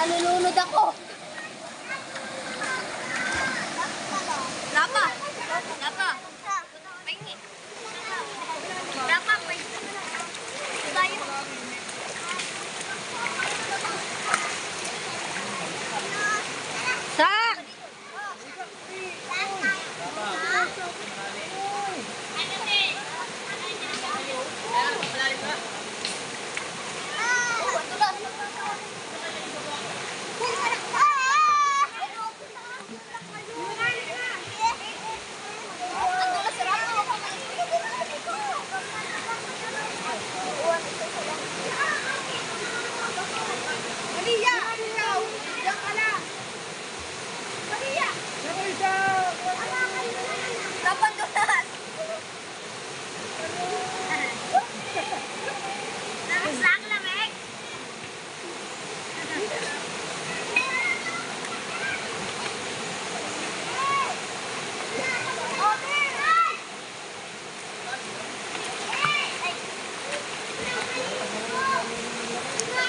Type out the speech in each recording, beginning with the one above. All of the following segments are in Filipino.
Nalulunod ako. Lapa. Lapa. Pahingi. Lapa, pahingi. Tayo. Sa?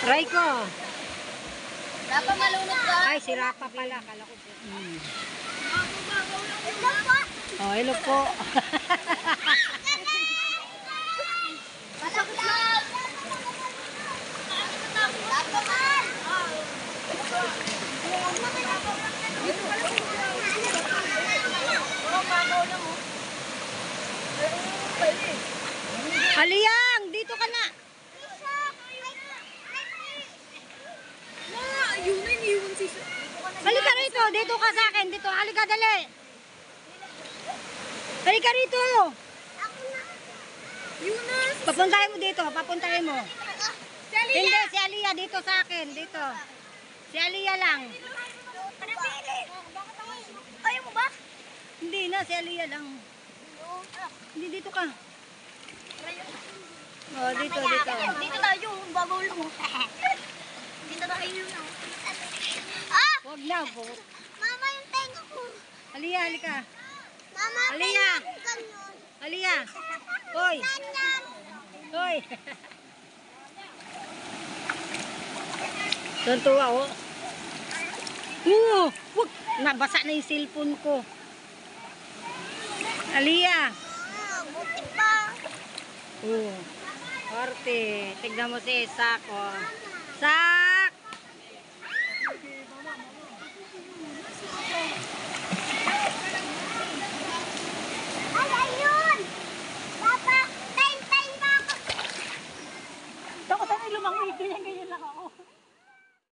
Try ko. Rapa malunod ka? Ay, si Rapa pala. Kala ko po. Oh, hello po. Aliyang, dito ka na. Halika rito, dito ka sa akin, dito. Halika, dali. Halika rito. Yunus. Papuntahin mo dito, papuntahin mo. Hindi, si Aliyah dito sa akin, dito. Si Aliyah lang. Ayaw mo ba? Hindi na, si Aliyah lang. Hindi, dito ka. Oh, dito, dito. Dito tayo, babaw lang mo. Dito tayo lang. Ah! Huwag na, po. Mama, yung tenga ko. Aliyah, halika. Mama, Aliyah. Aliyah. Hoy. Hoy. Tuntua, oh. Wag. Nabasa na yung cellphone ko. Aliyah. Buti pa. Arte. Tignan mo si Isak, oh. Sa